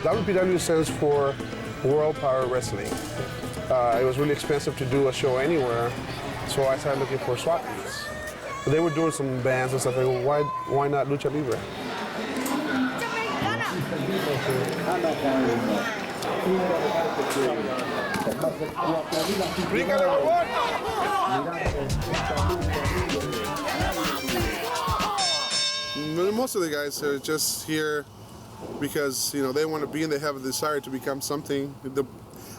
WPW stands for World Power Wrestling. It was really expensive to do a show anywhere, so I started looking for swap meets. But they were doing some bands and stuff. I go, why not Lucha Libre? Most of the guys are just here because they want to be and they have a desire to become something.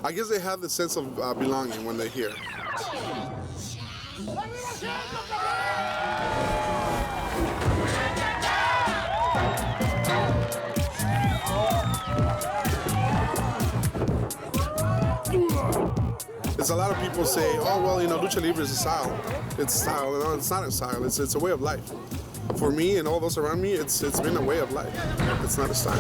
I guess they have the sense of belonging when they're here. There's a lot of people say, oh, well, Lucha Libre is a style. It's a style. No, it's not a style. It's a way of life. For me and all those around me, it's been a way of life. It's not a style.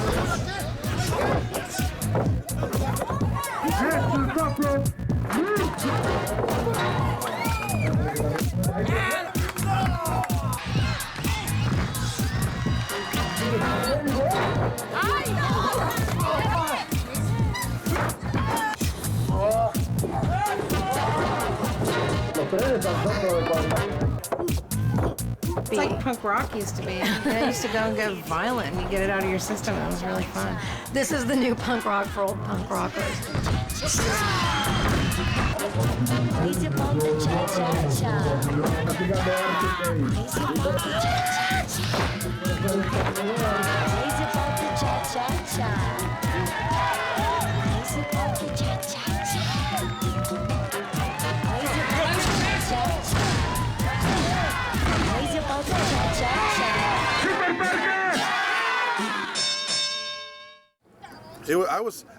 It's like punk rock used to be. I used to go and get violent and you get it out of your system. It was really fun. This is the new punk rock for old punk rockers.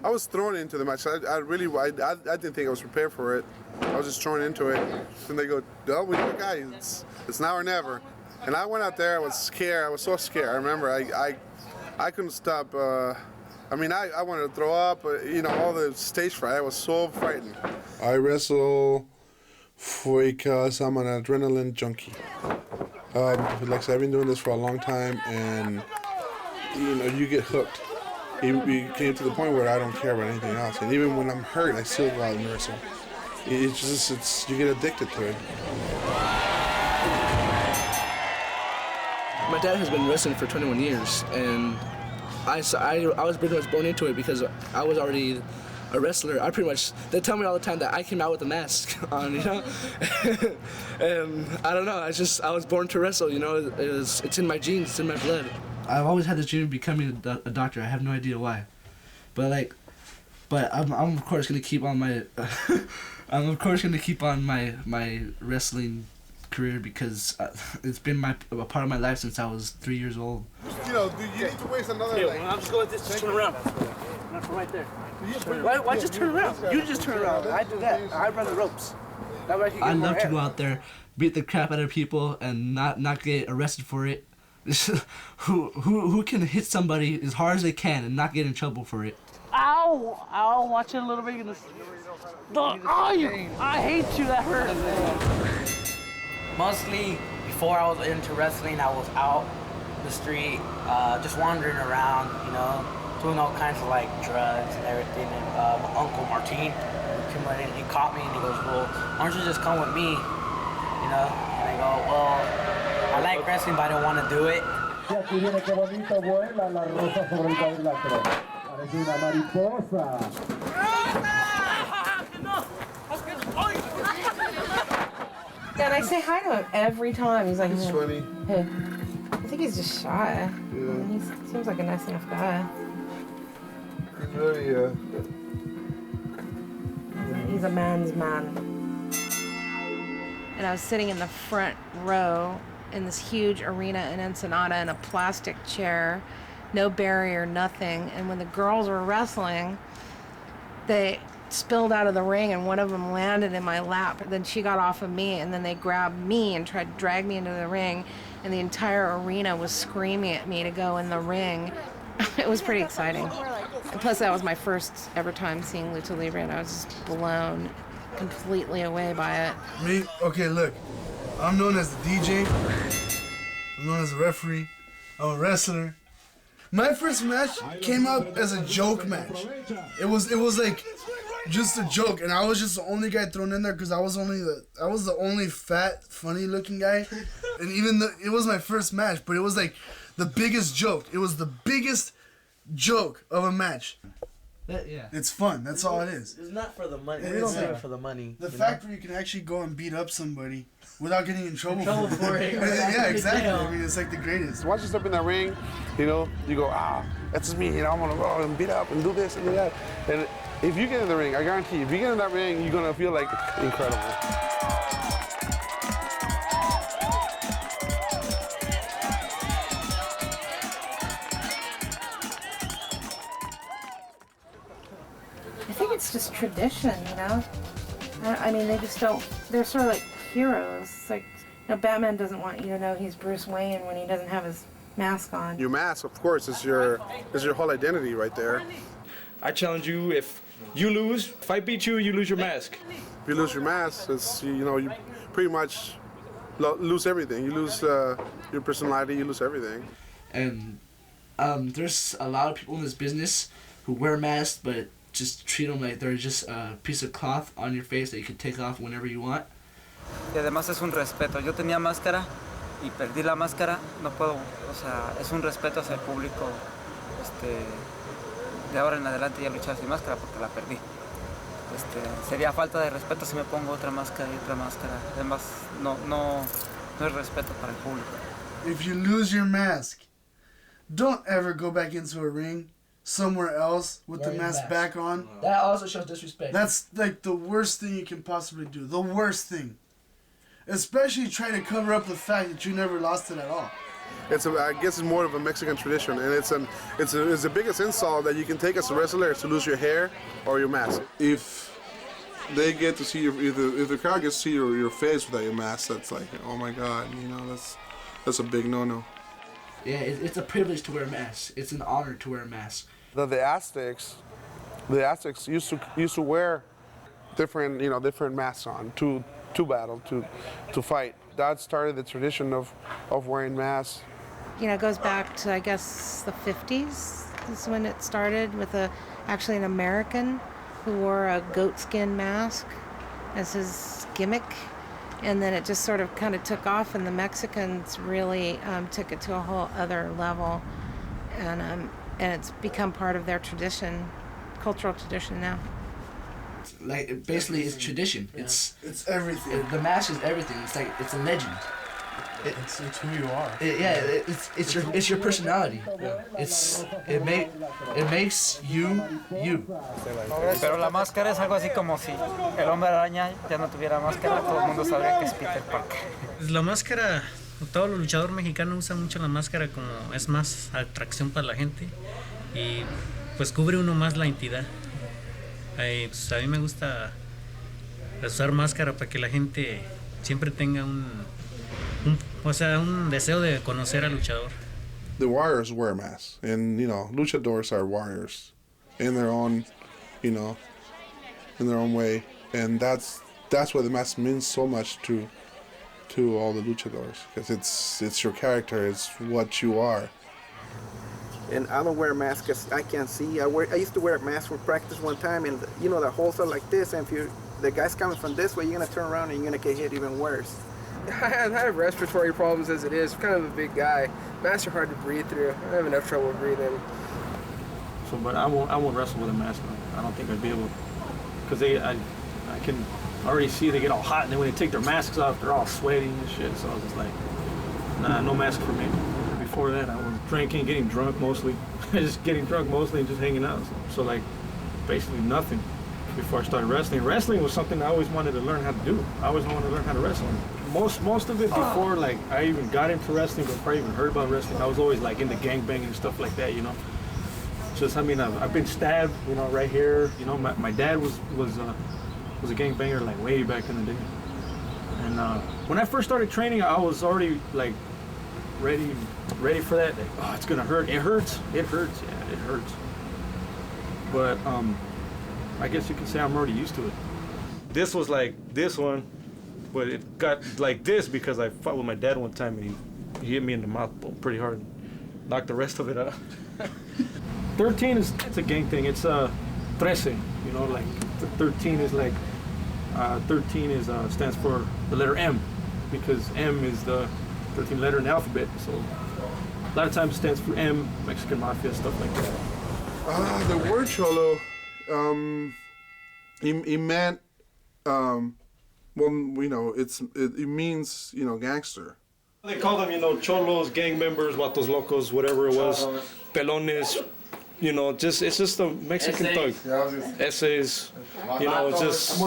I was thrown into the match. I didn't think I was prepared for it. I was just thrown into it, and they go, "Oh, we got a guy. It's now or never." And I went out there. I was scared. I was so scared. I remember I couldn't stop. I wanted to throw up. All the stage fright. I was so frightened. I wrestle because I'm an adrenaline junkie. Like I said, I've been doing this for a long time, and you get hooked. It came to the point where I don't care about anything else, and even when I'm hurt, I still go out and wrestle. You get addicted to it. My dad has been wrestling for 21 years, and I was pretty much born into it because I was already a wrestler. They tell me all the time that I came out with a mask on, and I don't know. I was born to wrestle, it's in my genes, it's in my blood. I've always had this dream of becoming a doctor. I have no idea why, but I'm of course gonna keep on my, my wrestling career because it's been a part of my life since I was 3 years old. You need to waste another. Well, I'm just going with this. Just turn around. Not from right there. Why just turn around? You just turn around. I do that. I run the ropes. That way I can get more love to go out there, beat the crap out of people, and not get arrested for it. Who can hit somebody as hard as they can and not get in trouble for it? Ow! Ow! Watch it a little bit. I hate you. That hurt. Mostly before I was into wrestling, I was out the street, just wandering around, doing all kinds of drugs and everything. And my uncle Martin came in, he caught me and he goes, "Well, why don't you just come with me?" And I go, "Well, I like wrestling, but I don't want to do it." And I say hi to him every time. He's like, He's funny. Hey. I think he's just shy. Yeah. He seems like a nice enough guy. He's really, He's a man's man. And I was sitting in the front row in this huge arena in Ensenada in a plastic chair, no barrier, nothing. And when the girls were wrestling, they spilled out of the ring and one of them landed in my lap. Then she got off of me and then they grabbed me and tried to drag me into the ring, and the entire arena was screaming at me to go in the ring. It was pretty exciting. And plus that was my first ever time seeing Lucha Libre and I was just blown completely away by it. Me? Okay, look. I'm known as the DJ. I'm known as the referee. I'm a wrestler. My first match came up as a joke match. It was like just a joke, and I was just the only guy thrown in there because I was the only fat, funny looking guy, and even though it was my first match, but it was like the biggest joke. It was the biggest joke of a match. Yeah. It's fun. That's all it is. It's not for the money. It We don't is, do yeah. it for the money. The fact where you can actually go and beat up somebody without getting in trouble, for it. Yeah, exactly. I mean, it's like the greatest. Once you step in that ring, you know, you go, that's me, you know, I'm gonna go and beat up and do this and do that. And if you get in the ring, I guarantee you, if you get in that ring, you're gonna feel like incredible. I think it's just tradition, you know? I mean, they just don't, they're sort of like heroes. It's like, you know, Batman doesn't want you to know he's Bruce Wayne when he doesn't have his mask on. Your mask, of course, is your whole identity right there. I challenge you, if you lose, if I beat you, you lose your mask. If you lose your mask, it's, you know, you pretty much lose everything. You lose your personality, you lose everything. And there's a lot of people in this business who wear masks, but just treat them like they're just a piece of cloth on your face that you can take off whenever you want. Y además es un respeto. Yo tenía máscara y perdí la máscara. No puedo, o sea, es un respeto hacia el público. De ahora en adelante ya luchar sin máscara porque la perdí. Sería falta de respeto si me pongo otra máscara y otra máscara. Además, no es respeto para el público. If you lose your mask, don't ever go back into a ring somewhere else with the mask back on. That also shows disrespect. That's like the worst thing you can possibly do. The worst thing. Especially trying to cover up the fact that you never lost it at all. I guess it's more of a Mexican tradition, and it's the biggest insult that you can take as a wrestler is to lose your hair or your mask. If they get to see if the crowd gets to see your face without your mask, that's like, oh my God, you know, that's a big no-no. Yeah, it's a privilege to wear a mask. It's an honor to wear a mask. The Aztecs used to wear different masks on to battle, to fight. That started the tradition of wearing masks. You know, it goes back to, I guess, the 50s is when it started with actually an American who wore a goatskin mask as his gimmick. And then it just sort of kind of took off, and the Mexicans really took it to a whole other level. And it's become part of their tradition, cultural tradition now. Like, basically, it's tradition. Yeah. It's everything. The mask is everything. It's like, it's a legend. It's who you are. It's your personality. Yeah. It makes you you. Pero la máscara es algo así como si el hombre araña ya no tuviera máscara, todo el mundo sabría que es Peter Parker. La máscara, todo luchador mexicano usa mucho la máscara como es más atracción para la gente y pues cubre uno más la entidad. Pues a mí me gusta usar máscara para que la gente siempre tenga un deseo de conocer al luchador. The warriors wear masks, and luchadors are warriors in their own, in their own way, and that's why the mask means so much to all the luchadors, because it's your character, it's what you are. And I don't wear a mask because I can't see. I used to wear a mask for practice one time, and the holes are like this, and if the guy's coming from this way, you're gonna turn around and you're gonna get hit even worse. I have respiratory problems as it is. I'm kind of a big guy. Masks are hard to breathe through. I have enough trouble breathing. So, but I won't wrestle with a mask on. I don't think I'd be able, because I can already see they get all hot, and then when they take their masks off, they're all sweaty and shit. So I was just like, nah, no mask for me. Before that, I was drinking, getting drunk mostly, just getting drunk mostly, and just hanging out. So like, basically nothing before I started wrestling. Wrestling was something I always wanted to learn how to do. I always wanted to learn how to wrestle. Most of it before, like, I even got into wrestling, before I even heard about wrestling, I was always like into gangbanging and stuff like that, Just, I mean, I've been stabbed, right here. My dad was a gangbanger like way back in the day. And when I first started training, I was already like ready for that. Like, oh, it's gonna hurt. It hurts. Yeah, it hurts. But I guess you can say I'm already used to it. This was like this one, but it got like this because I fought with my dad one time and he hit me in the mouth pretty hard. knock the rest of it out. 13 it's a gang thing. It's 13, you know, like 13 is like 13 is stands for the letter M, because M is the 13th letter in the alphabet. So a lot of times it stands for M, Mexican Mafia, stuff like that. The word cholo, it meant, well, you know, it means, you know, gangster. They call them, you know, cholos, gang members, vatos locos, whatever it was, pelones, you know, it's just a Mexican thug. Essays, you know, it's just,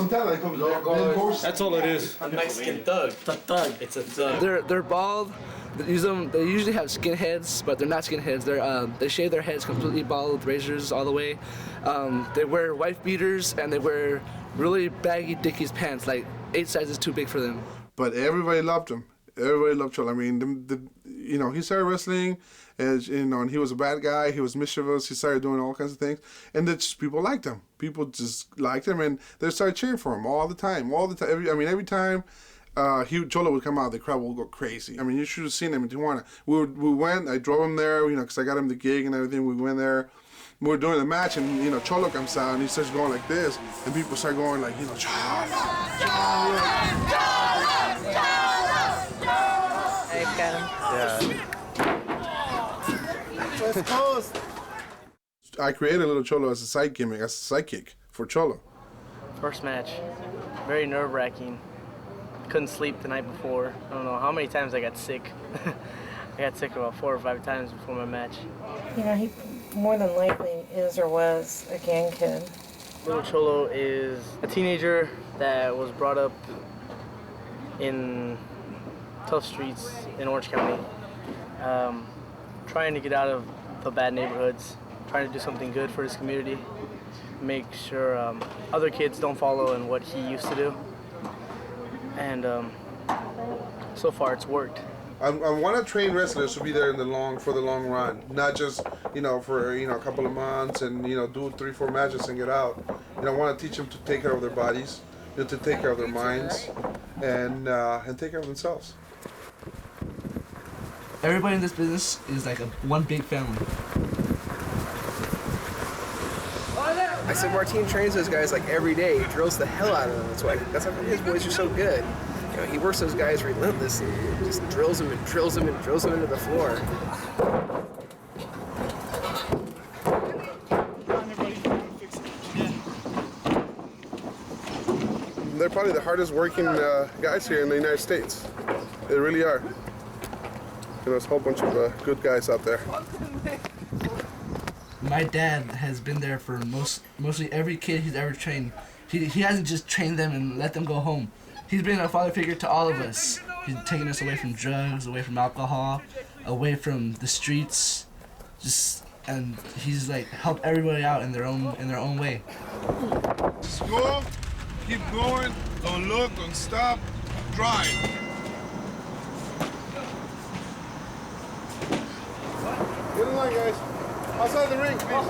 that's all it is. A Mexican thug. It's a thug. It's a thug. They're bald. They usually have skinheads, but they're not skinheads. They shave their heads completely bald with razors all the way. They wear wife beaters and they wear really baggy Dickies pants, like 8 sizes too big for them. But everybody loved him. Everybody loved Cholo. I mean, you know, he started wrestling, as you know, and he was a bad guy. He was mischievous. He started doing all kinds of things, and people liked him. People just liked him, and they started cheering for him all the time. Every time Cholo would come out, the crowd would go crazy. I mean, you should have seen him in Tijuana. We went. I drove him there, you know, because I got him the gig and everything. We went there. We were doing the match, and you know, Cholo comes out and he starts going like this, and people start going like, you know, Cholo. West Coast. I created Little Cholo as a side gimmick, as a sidekick for Cholo. First match, very nerve-wracking. Couldn't sleep the night before. I don't know how many times I got sick. I got sick about 4 or 5 times before my match. You know, he more than likely is or was a gang kid. Little Cholo is a teenager that was brought up in tough streets in Orange County, trying to get out of the bad neighborhoods, trying to do something good for his community, make sure other kids don't follow in what he used to do. And so far it's worked. I want to train wrestlers to be there for the long run, not just, you know, for, you know, a couple of months and, you know, do 3-4 matches and get out. You know, I want to teach them to take care of their bodies, you know, to take care of their minds, and take care of themselves. Everybody in this business is like one big family. I said Martin trains those guys like every day. He drills the hell out of them. That's how his boys are so good. You know, he works those guys relentlessly. He just drills them and drills them and drills them into the floor. They're probably the hardest working guys here in the United States. They really are. You know, there's a whole bunch of good guys out there. My dad has been there for mostly every kid he's ever trained. He hasn't just trained them and let them go home. He's been a father figure to all of us. He's taken us away from drugs, away from alcohol, away from the streets, and he's like helped everybody out in their own way. Just go, keep going, don't look, don't stop, drive. Get in line, guys. Outside the ring, please.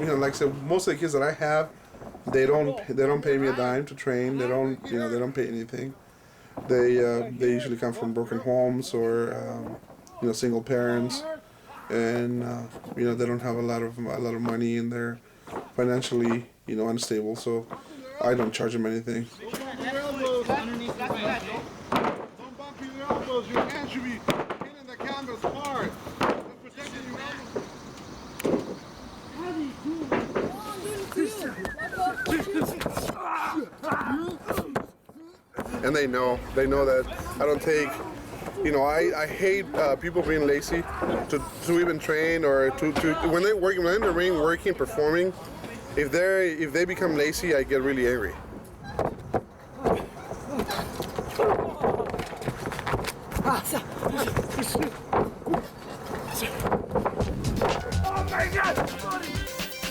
You know, like I said, most of the kids that I have, they don't pay me a dime to train. They don't pay anything. They usually come from broken homes or you know, single parents, and you know, they don't have a lot of money and they're financially, you know, unstable. So I don't charge them anything. Don't bump your elbows. Your hands should be hitting the canvas hard. And they know that I don't take, you know, I hate people being lazy to even train or to when they're working, when they're in the ring, working, performing. If they become lazy, I get really angry. Oh my God!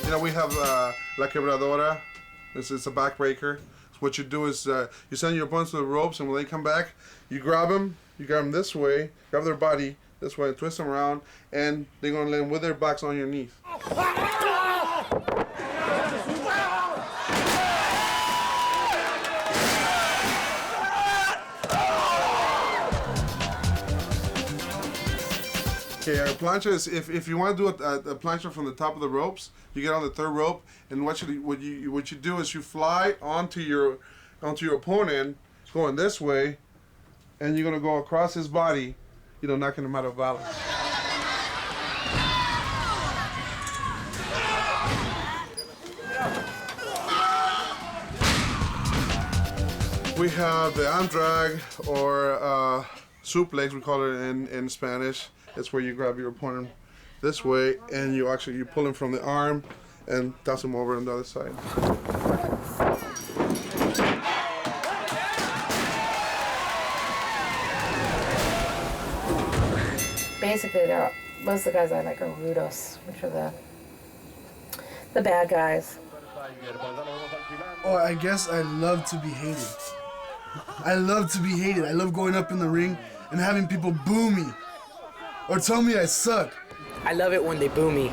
You know, we have La Quebradora. This is a backbreaker. So what you do is you send your opponents to the ropes, and when they come back, you grab them this way, grab their body this way, twist them around, and they're gonna land with their backs on your knees. Okay, a plancha is if you want to do a plancha from the top of the ropes, you get on the third rope, and what you do is you fly onto your opponent going this way, and you're gonna go across his body, knocking him out of balance. We have the arm drag or suplex, we call it in Spanish. It's where you grab your opponent this way and you pull him from the arm and toss him over on the other side. Basically, most of the guys I like are rudos, which are the bad guys. Oh, I guess I love to be hated. I love to be hated. I love going up in the ring and having people boo me or tell me I suck. I love it when they boo me.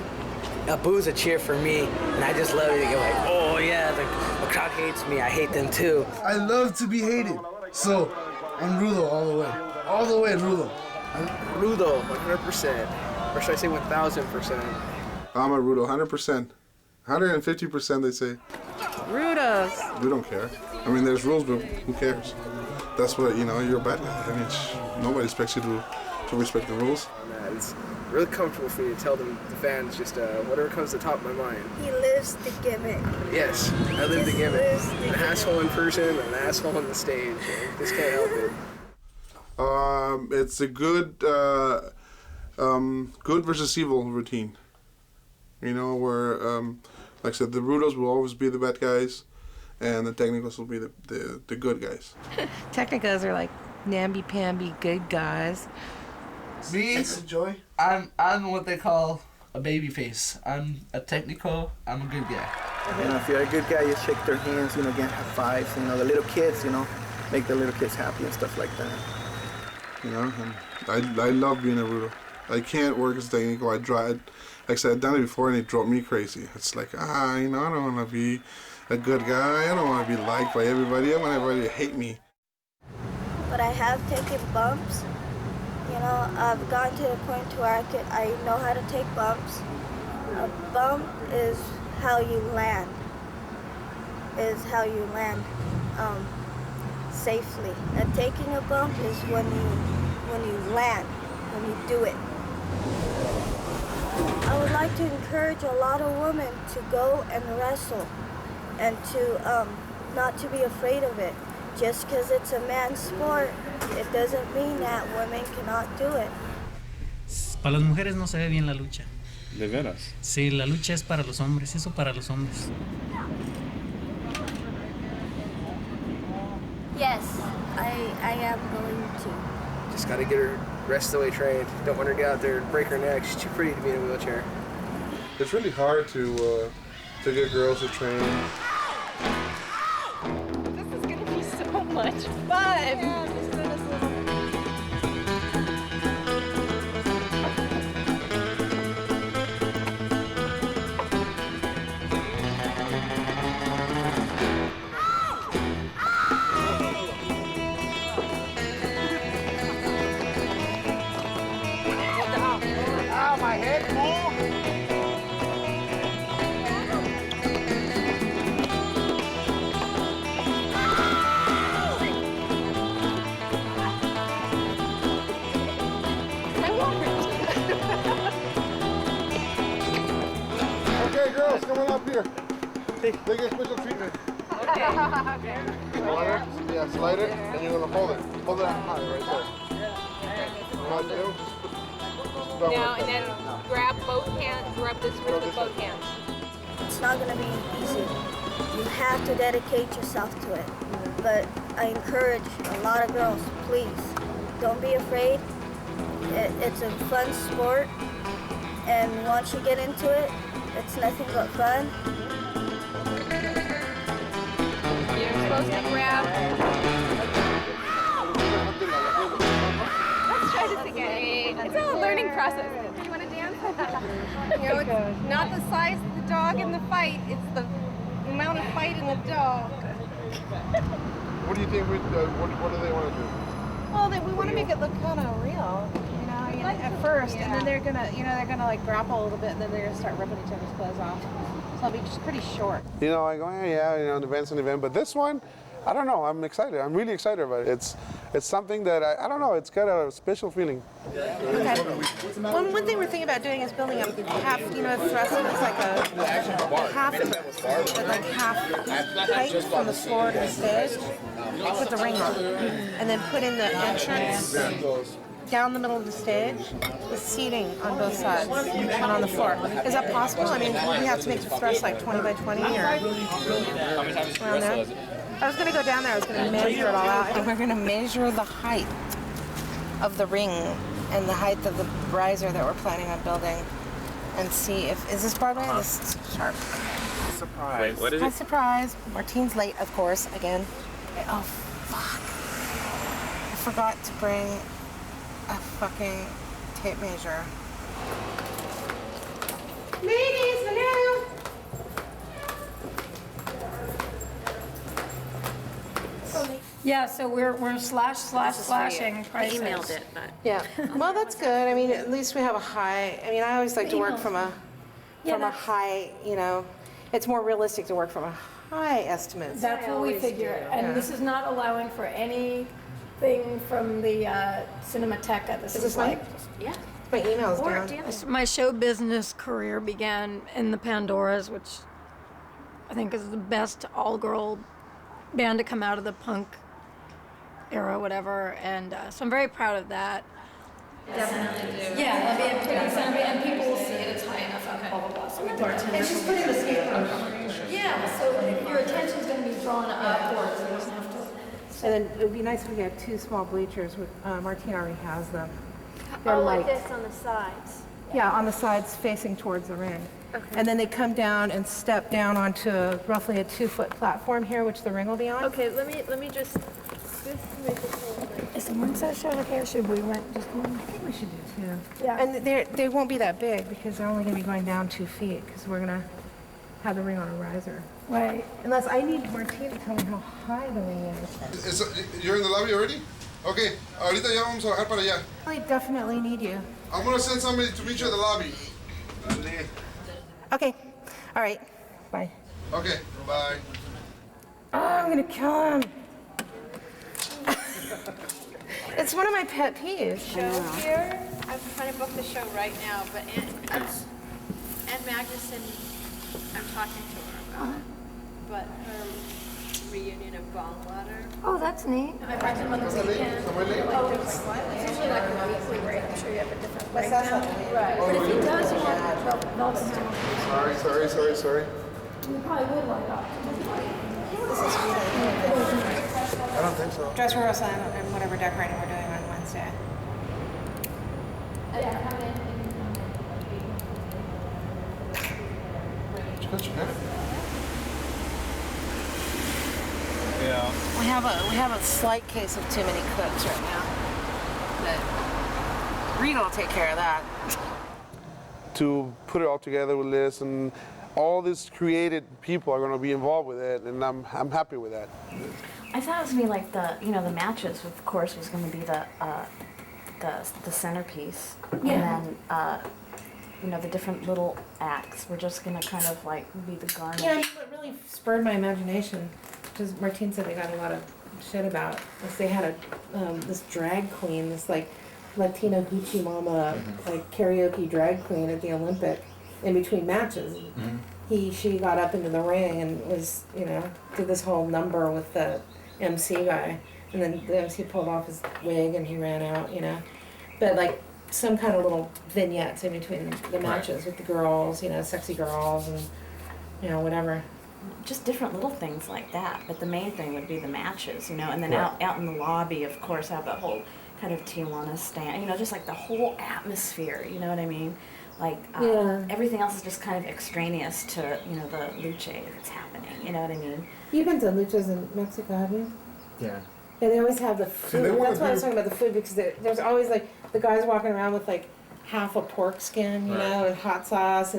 A boo's a cheer for me, and I just love it. You're like, oh yeah, the crowd hates me. I hate them too. I love to be hated. So, I'm rudo all the way. All the way, rudo. Rudo, 100%. Or should I say 1,000%? I'm a rudo, 100%. 150% they say. Rudos. We don't care. I mean, there's rules, but who cares? That's what, you're a bad guy. I mean, nobody expects you to respect the rules. Man, it's really comfortable for me to tell the fans just whatever comes to the top of my mind. He lives the gimmick. Yes, I live the gimmick. An asshole in person, an asshole on the stage. Just can't help it. It's a good versus evil routine. Where, like I said, the rudos will always be the bad guys, and the technicals will be the good guys. Technicals are like namby-pamby good guys. Me, Joy. I'm what they call a baby face. I'm a technical. I'm a good guy. If you're a good guy, you shake their hands. Get high fives. The little kids. Make the little kids happy and stuff like that. And I love being a rudo. I can't work as a technical. I tried. Like I said, I've done it before, and it drove me crazy. It's like, I don't want to be a good guy. I don't want to be liked by everybody. I want everybody to hate me. But I have taken bumps. I've gotten to the point where I know how to take bumps. A bump is how you land. Safely. And taking a bump is when you land, when you do it. I would like to encourage a lot of women to go and wrestle and to not to be afraid of it. Just because it's a man's sport, it doesn't mean that women cannot do it. Para las mujeres no se ve bien la lucha. ¿De veras? Sí, la lucha es para los hombres, eso para los hombres. Yes, I am going to. Just gotta get her rest the way trained. Don't want her to get out there and break her neck. She's too pretty to be in a wheelchair. It's really hard to get girls to train. This is gonna be so much fun. My head, fool! Okay, girls, come on up here. They get special treatment. Okay. Slide it, and you're gonna hold it. Hold it high right there. Now, and then grab both hands, rub this with both hands. It's not going to be easy. You have to dedicate yourself to it. But I encourage a lot of girls, please, don't be afraid. It's a fun sport, and once you get into it, it's nothing but fun. You're supposed to grab. Let's try this again. It's a learning process. You want to dance? It's not the size of the dog in the fight, it's the amount of fight in the dog. What do you think? What do they want to do? Well, we want to make it look kind of real. mean, at first, and then they're gonna like grapple a little bit, and then they're gonna start ripping each other's clothes off. So it'll be just pretty short. You know, I go, yeah, an event's an event, but this one, I don't know. I'm excited. I'm really excited about it. It's something that I don't know. It's got a special feeling. Okay. One thing we're thinking about doing is building a half, thrust that's like a half height from the floor to the stage with the ring on, and then put in the entrance down the middle of the stage with seating on both sides and on the floor. Is that possible? I mean, we have to make the thrust like 20 by 20 or around there. I was going to go down there, I was going to measure it all out, and we're going to measure the height of the ring and the height of the riser that we're planning on building and see if, is this Broadway or this sharp? Surprise. Wait, what is it? Surprise. Martine's late, of course, again. Oh, fuck. I forgot to bring a fucking tape measure. Ladies, hello! Yeah, so we're slashing prices. Emailed it, but Yeah. Well, that's good. I mean, at least we have a high. I mean, I always like to work from a high. It's more realistic to work from a high estimate. That's what we figure. And this is not allowing for anything from the Cinemateca. This is like... yeah. My email's Or down. damage. My show business career began in the Pandoras, which I think is the best all-girl band to come out of the punk era, whatever. And so I'm very proud of that. Definitely do. Yeah, that'd be a pretty example, and people will see it. It's high enough up, blah, blah, blah. So and she's putting the skateboard. Yeah, so if your attention's going to be drawn upwards, you don't have to. And then it would be nice if we had two small bleachers. Martine already has them. They're Oh, like light. this on the sides. Yeah, on the sides facing towards the ring. Okay. And then they come down and step down onto roughly a 2-foot platform here, which the ring will be on. Okay, let me just make it hold. Is the one set show okay, or should we rent just one? I think we should do two. Yeah. And they won't be that big because they're only going to be going down 2 feet because we're going to have the ring on a riser. Right. Unless I need Martine to tell me how high the ring is. You're in the lobby already? Okay, ahorita ya vamos a bajar para allá. I definitely need you. I'm gonna send somebody to meet you at the lobby. Okay. All right. Bye. Okay, bye. Oh, I'm going to kill him. It's one of my pet peeves. Show here. I'm trying to book the show right now, but Ann Magnuson, I'm talking to her about it. But her reunion of Bongwater. Oh, that's neat. I practice on the weekend. Oh, it's usually like a weekly rate. I'm sure you have a different What's breakdown. that? Right. But if he does want they'll Sorry. you probably would like that. I don't think so. Dress rehearsal and whatever decorating we're doing on Wednesday. Yeah. We have a slight case of too many cooks right now. But Rita will take care of that. To put it all together with this, and all these created people are going to be involved with it, and I'm happy with that. I thought it was gonna be like the matches, of course, was gonna be the centerpiece, Yeah. and then the different little acts were just gonna kind of like be the garnish. Yeah, what really spurred my imagination, because Martine said they got a lot of shit about, was they had this drag queen, this like Latino Gucci mama, like karaoke drag queen at the Olympic in between matches. She got up into the ring and was, did this whole number with the MC guy, and then the MC pulled off his wig and he ran out, But like some kind of little vignettes in between the matches with the girls, sexy girls and, whatever. Just different little things like that, but the main thing would be the matches, and then out in the lobby, of course, have that whole kind of Tijuana stand, just like the whole atmosphere, you know what I mean? Like, everything else is just kind of extraneous to, the lucha that's happening, you know what I mean? You've been to luchas in Mexico, have you? Yeah. Yeah, they always have the food. That's why I was talking about the food, because there's always like the guys walking around with like half a pork skin, and hot sauce,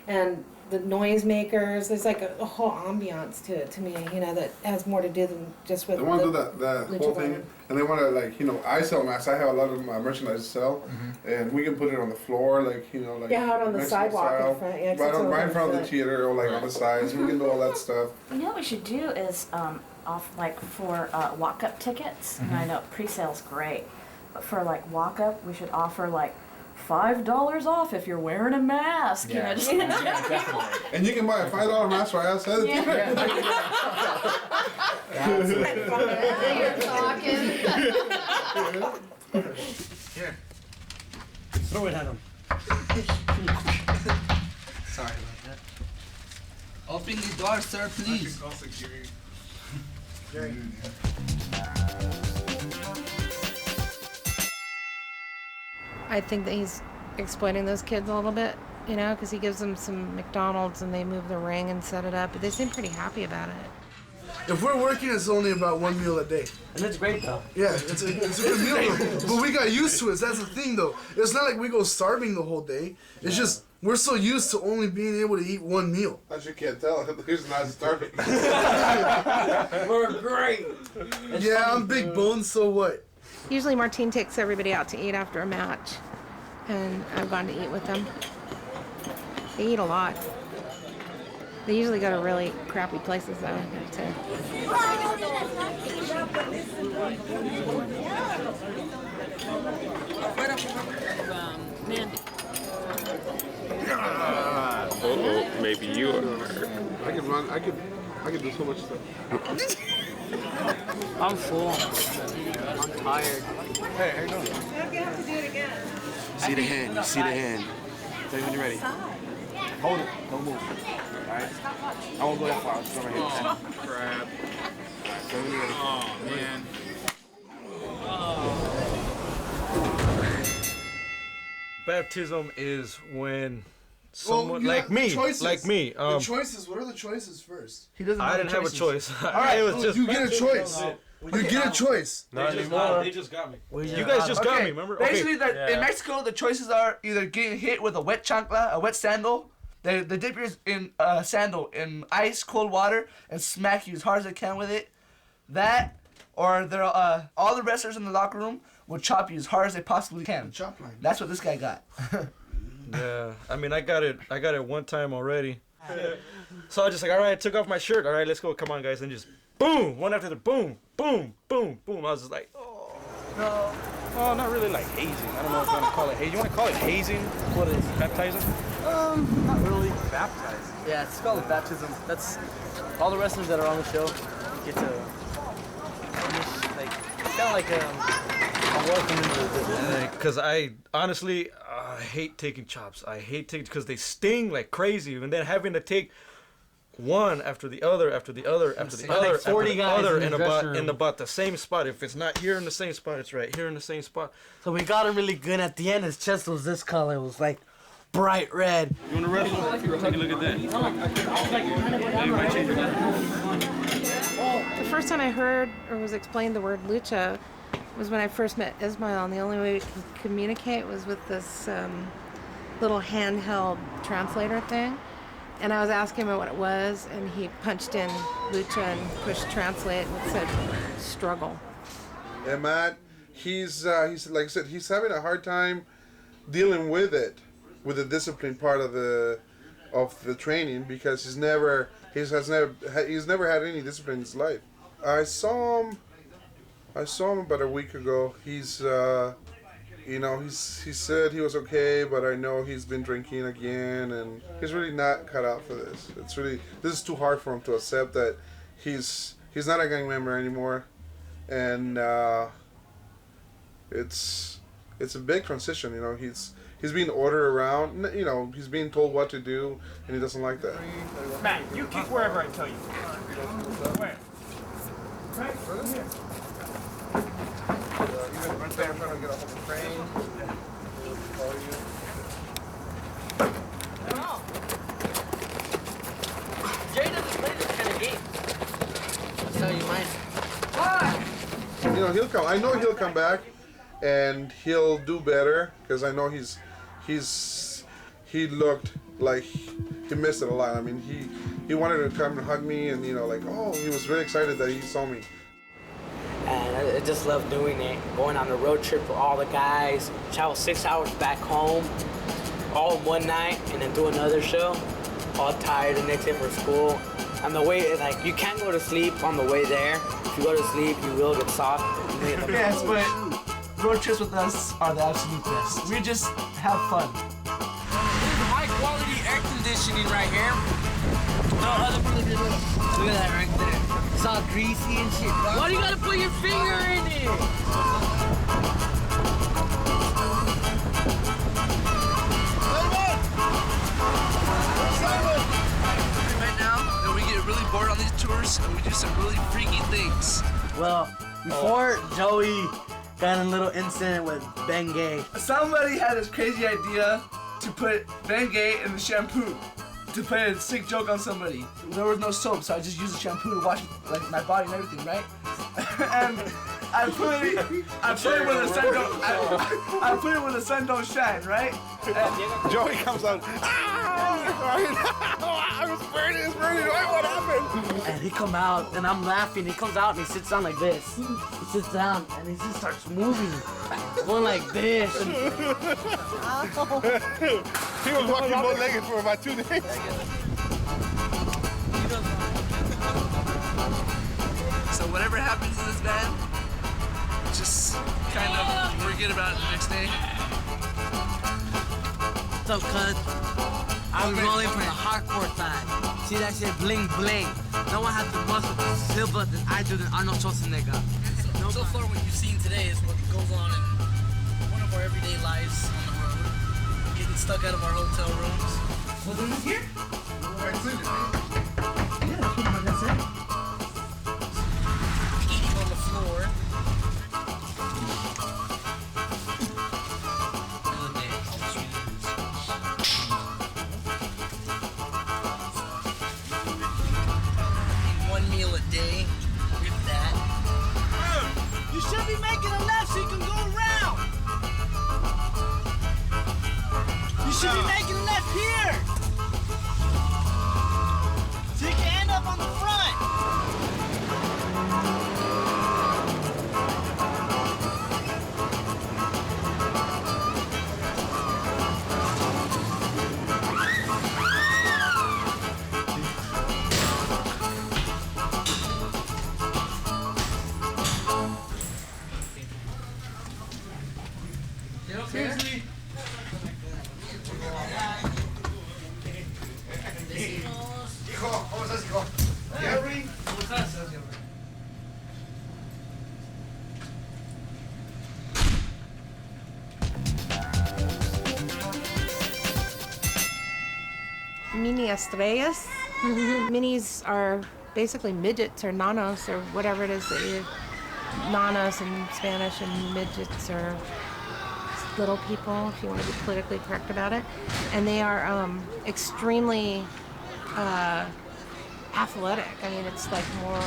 and the noisemakers. There's like a whole ambiance to it to me, you know, that has more to do than just with They want to the do that Lucha whole thing, Garden. and they want to, like, you know, I sell masks. I have a lot of my merchandise to sell, and we can put it on the floor, like, you know, like Yeah, out on the Mexican sidewalk in style, front, yeah, 'cause right, it's right in open front of the foot. theater, or like on the sides. We can do all that stuff. You know what we should do is off like for walk-up tickets. And I know pre-sale's great, but for like walk-up, we should offer like $5 off if you're wearing a mask. You know, just And you can buy a $5 mask right outside the theater. You're talking. Here. Throw it at him. Sorry about that. Open the door, sir, please. I think that he's exploiting those kids a little bit, you know, because he gives them some McDonald's and they move the ring and set it up. But they seem pretty happy about it. If we're working, it's only about one meal a day. And it's great though. Yeah, it's a good meal though. But we got used to it. That's the thing though. It's not like we go starving the whole day. It's just we're so used to only being able to eat one meal. As you can't tell, he's not starving. We're great. Yeah, I'm big bones, so what? Usually Martine takes everybody out to eat after a match, and I've gone to eat with them. They eat a lot. They usually go to really crappy places though, too. Oh, maybe you are. I could run. I could do so much stuff. I'm full. I'm tired. Hey, how you doing? See the hand. You see the hand. Tell me when you're ready. Hold it. Don't move. Alright? I won't go that far. I'll just go right here. Crap. Tell me when you're ready. Oh, man. Baptism is when someone you like have me, choices. like me. The choices. What are the choices first? He doesn't. I didn't have a choice. All right, It was just you get a choice. You get a choice. They just got me. You guys just got me. Remember? Basically, Okay. in Mexico, the choices are either getting hit with a wet chancla, a wet sandal. They dip your sandal in ice, cold water, and smack you as hard as they can with it. That, or they're all the wrestlers in the locker room will chop you as hard as they possibly can. Chop line. That's what this guy got. Yeah, I mean, I got it one time already. So I was just like, all right, I took off my shirt. All right, let's go. Come on, guys. And just boom, one after the boom, boom, boom, boom. I was just like, oh, no. Well, not really like hazing. I don't know if you want to call it hazing. You want to call it hazing? What is it? Baptizing? Not really. Baptized. Yeah, it's called baptism. That's all the wrestlers that are on the show get to like kind of like a welcome into the business. Because I honestly, I hate taking chops. I hate taking because they sting like crazy, and then having to take one after the other, after the other, after the Like other, 40 after the guys other, in the in dressing room. about the same spot. If it's not here in the same spot, it's right here in the same spot. So we got him really good. At the end, his chest was this color. It was like bright red. You want to wrestle? Take a look at that. The first time I heard or was explained the word lucha was when I first met Ismail, and the only way we could communicate was with this little handheld translator thing. And I was asking him what it was, and he punched in lucha and pushed translate, and it said struggle. And Matt, he's like I said, he's having a hard time dealing with it, with the discipline part of the training, because he's never had any discipline in his life. I saw him about a week ago. He's he said he was okay, but I know he's been drinking again, and he's really not cut out for this. This is too hard for him to accept that he's not a gang member anymore, and it's a big transition. He's being ordered around. He's being told what to do, and he doesn't like that. Matt, you kick wherever I tell you. Where? Right here. Run stand in front and get off of the train. Jay doesn't play this kind of game. That's how you might. He'll come. I know he'll come back, and he'll do better, because I know he looked like he missed it a lot. I mean, he wanted to come and hug me, and you know, like, oh, he was really excited that he saw me. And I just love doing it. Going on a road trip with all the guys, travel 6 hours back home, all in one night, and then do another show. All tired the next day for school. On the way, like, you can't go to sleep on the way there. If you go to sleep, you will get soft. Yes, but road trips with us are the absolute best. We just have fun. High quality air conditioning right here. Look at that right there. It's all greasy and shit. Why do you gotta put your finger in it? Right now, that we get really bored on these tours and we do some really freaky things. Well, before Joey got in a little incident with Bengay. Somebody had this crazy idea to put Bengay in the shampoo. To play a sick joke on somebody. There was no soap, so I just used the shampoo to wash like my body and everything, right? And I put it where the sun don't. I put it where the sun don't shine, right? And Joey comes out. I was burning. It's burning. What happened? And he come out, and I'm laughing. He comes out and he sits down like this. He sits down and he just starts moving, going like this. And He was walking bow-legged for about 2 days. so whatever happens in this band, just kind of forget about it the next day. What's up, cuz? I'm rolling from the hardcore side. See that shit bling bling. No one has the muscle silver than I do than Arnold Schwarzenegger. So far what you've seen today is what goes on in one of our everyday lives on the road. Getting stuck out of our hotel rooms. Wasn't this here? Eating on the floor. One meal a day, if that. You should be making a left so you can go around. You should be making a left here. So you can end up on the front. Seriously? Hijo, ¿cómo estás, hijo? Gary? ¿Cómo estás? Mini estrellas. Minis are basically midgets or nanos or whatever it is that you. Nanos in Spanish and midgets are little people, if you want to be politically correct about it. And they are extremely athletic. I mean, it's like more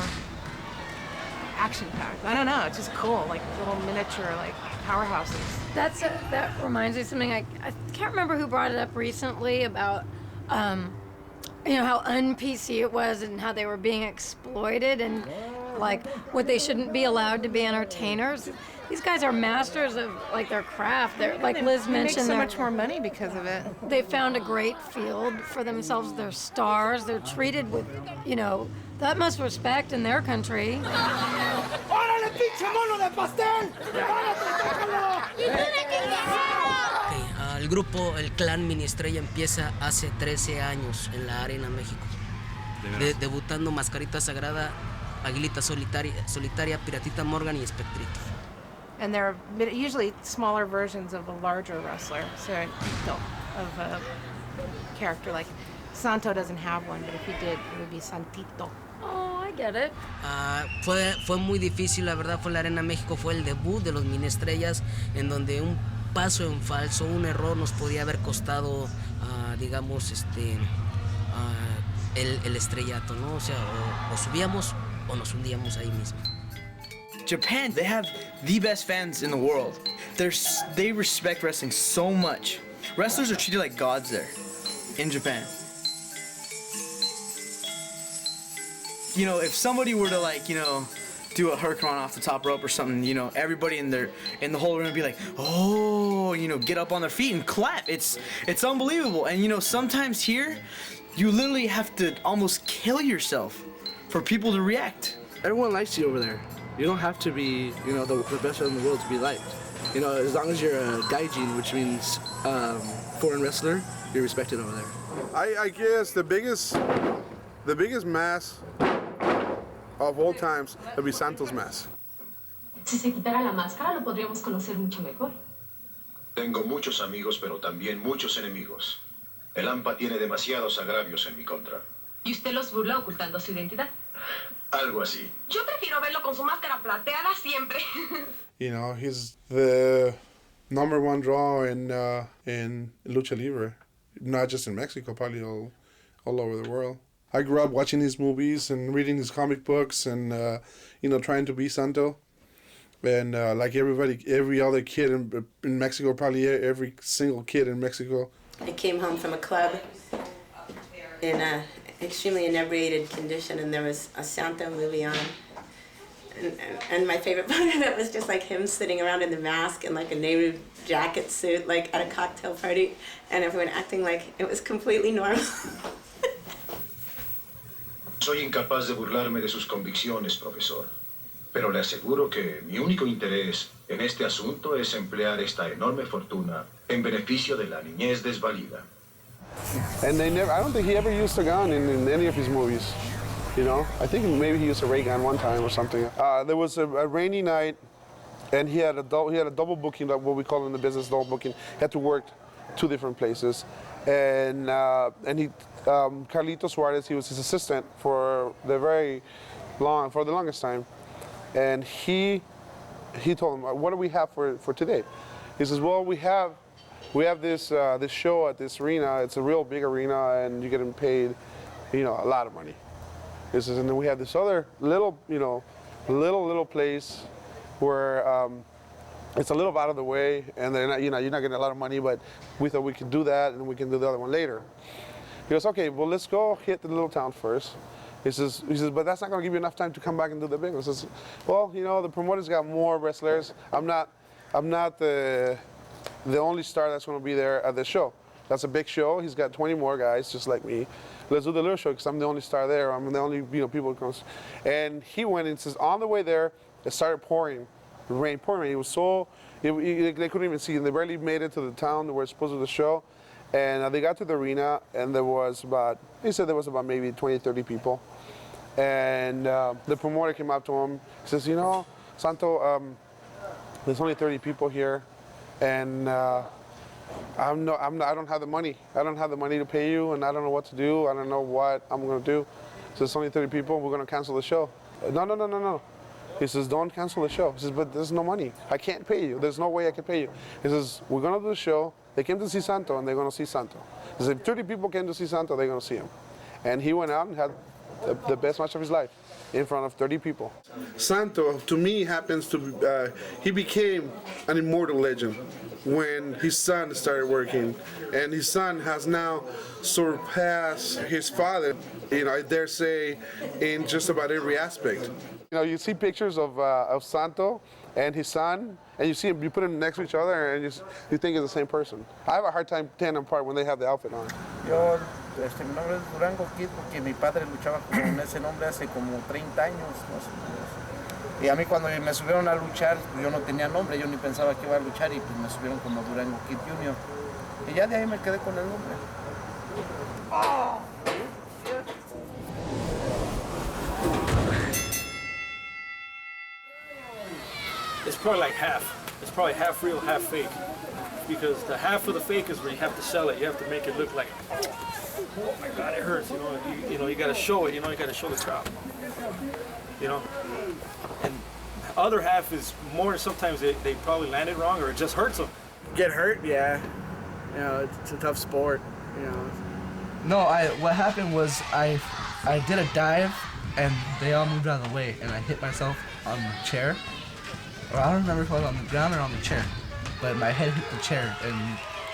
action-packed. I don't know, it's just cool, like little miniature, like powerhouses. That reminds me of something. I can't remember who brought it up recently about how un-PC it was and how they were being exploited and like what they shouldn't be allowed to be entertainers. These guys are masters of like their craft. They're like Liz mentioned. They make so much more money because of it. They found a great field for themselves. They're stars. They're treated with, the utmost respect in their country. ¡Órale, pinche mono de pastel! El grupo, el clan Mini Estrella empieza hace 13 años en la Arena México. Debutando Mascarita Sagrada, Aguilita Solitaria, Piratita Morgan y Espectrito. And they're usually smaller versions of a larger wrestler, so of a character. Like Santo doesn't have one, but if he did, it would be Santito. Oh, I get it. Fue muy difícil, la verdad, fue la Arena México, fue el debut de los Mini Estrellas, en donde un paso en falso, un error nos podía haber costado, digamos, el estrellato, ¿no? O sea, o subíamos o nos hundíamos ahí mismo. Japan, they have the best fans in the world. They respect wrestling so much. Wrestlers are treated like gods there. in Japan. You know, if somebody were to like, you know, do a hurricane off the top rope or something, you know, everybody in the whole room would be like, oh, you know, get up on their feet and clap. It's unbelievable. And you know, sometimes here, you literally have to almost kill yourself for people to react. Everyone likes you over there. You don't have to be, you know, the best in the world to be liked. You know, as long as you're a gaijin, which means foreign wrestler, you're respected over there. I guess the biggest mask of all times would be Santos' mask. Si se quitara la máscara, lo podríamos conocer mucho mejor. Tengo muchos amigos, pero también muchos enemigos. El AMPA tiene demasiados agravios en mi contra. ¿Y usted los burla ocultando su identidad? Algo así. Yo prefiero verlo con su máscara plateada siempre. You know, he's the #1 draw in Lucha Libre, not just in Mexico, probably all over the world. I grew up watching his movies and reading his comic books and, you know, trying to be Santo. And like every other kid in Mexico, probably every single kid in Mexico. I came home from a club in an extremely inebriated condition, and there was a Santo movie on. And my favorite part of it was just like him sitting around in the mask and like a Nehru jacket suit, like at a cocktail party, and everyone acting like it was completely normal. Soy incapaz de burlarme de sus convicciones, profesor. Pero le aseguro que mi único interés en este asunto es emplear esta enorme fortuna en beneficio de la niñez desvalida. And I don't think he ever used a gun in any of his movies. You know, I think maybe he used a ray gun one time or something. There was a rainy night, and he had a double booking, what we call in the business double booking. He had to work 2 different places, and he Carlito Suarez, he was his assistant for the longest time, and he told him, what do we have for today? He says, well, we have this show at this arena. It's a real big arena, and you're getting paid, you know, a lot of money. He says, and then we have this other little place where it's a little out of the way, and they're not, you're not getting a lot of money, but we thought we could do that, and we can do the other one later. He goes, okay, well, let's go hit the little town first. He says, but that's not going to give you enough time to come back and do the big one. He says, well, you know, the promoter's got more wrestlers. I'm not the only star that's going to be there at the show. That's a big show. He's got 20 more guys just like me. Let's do the little show because I'm the only star there. I'm the only, you know, people who comes. And he went and says, on the way there, it started pouring. Pouring rain. It was so, they couldn't even see. They barely made it to the town where it's supposed to be the show. And they got to the arena, and he said there was about maybe 20, 30 people. And the promoter came up to him. He says, you know, Santo, there's only 30 people here, and I don't have the money. I don't have the money to pay you, and I don't know what to do. I don't know what I'm going to do. So there's only 30 people. We're going to cancel the show. No. He says, don't cancel the show. He says, but there's no money. I can't pay you. There's no way I can pay you. He says, we're going to do the show. They came to see Santo, and they're going to see Santo. He says, if 30 people came to see Santo, they're going to see him. And he went out and had the best match of his life in front of 30 people. Santo, to me, he became an immortal legend when his son started working. And his son has now surpassed his father, you know, I dare say, in just about every aspect. You know, you see pictures of Santo and his son, and you put them next to each other, and you think it's the same person. I have a hard time telling them apart when they have the outfit on. Yo, mi nombre es Durango Kid porque mi padre luchaba con ese nombre hace como 30 años, más o menos. Y a mí cuando me subieron a luchar, yo no tenía nombre, yo ni pensaba que iba a luchar, y pues me subieron como Durango Kid Jr. Y ya de ahí me quedé con el nombre. ¡Oh! It's probably like half. It's probably half real, half fake. Because the half of the fake is where you have to sell it. You have to make it look like, oh my God, it hurts. You know, you got to show it. You know, you got to show the crowd. You know, and the other half is more. Sometimes they probably landed wrong, or it just hurts them. Get hurt, yeah. You know, it's a tough sport. You know. No, what happened was I did a dive, and they all moved out of the way, and I hit myself on the chair. Or I don't remember if I was on the ground or on the chair, but my head hit the chair and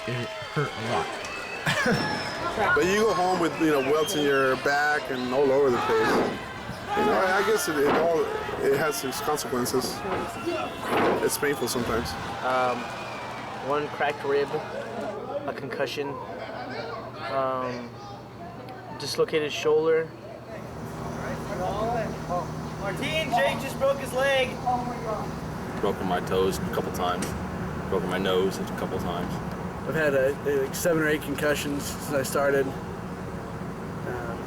it hurt a lot. But you go home with welts in your back and all over the place. I guess it has its consequences. It's painful sometimes. One cracked rib, a concussion, dislocated shoulder. Martin, Jake just broke his leg. Broken my toes a couple times. Broken my nose a couple times. I've had like 7 or 8 concussions since I started.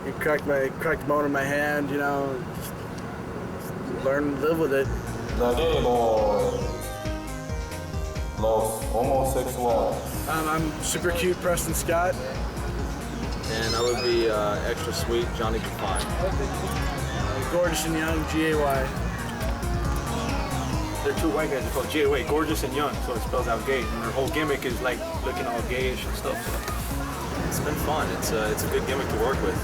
It cracked the bone in my hand. Just learn to live with it. Los homosexuales. I'm super cute, Preston Scott. And I would be extra sweet, Johnny Define. Gorgeous and young, G-A-Y. They're 2 white guys. They're called G-A-Y, gorgeous and young, so it spells out gay. And their whole gimmick is like looking all gayish and stuff. So. It's been fun. It's a good gimmick to work with.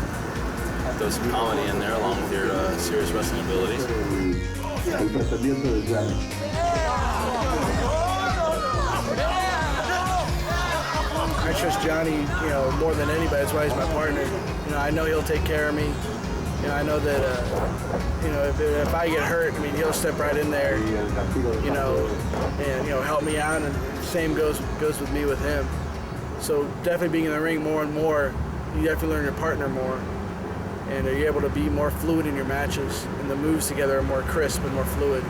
Throw some comedy in there along with your serious wrestling abilities. I trust Johnny, more than anybody. That's why he's my partner. I know he'll take care of me. I know that, if I get hurt, he'll step right in there, and help me out. And the same goes with me with him. So definitely being in the ring more and more, you definitely learn your partner more, and you're able to be more fluid in your matches, and the moves together are more crisp and more fluid.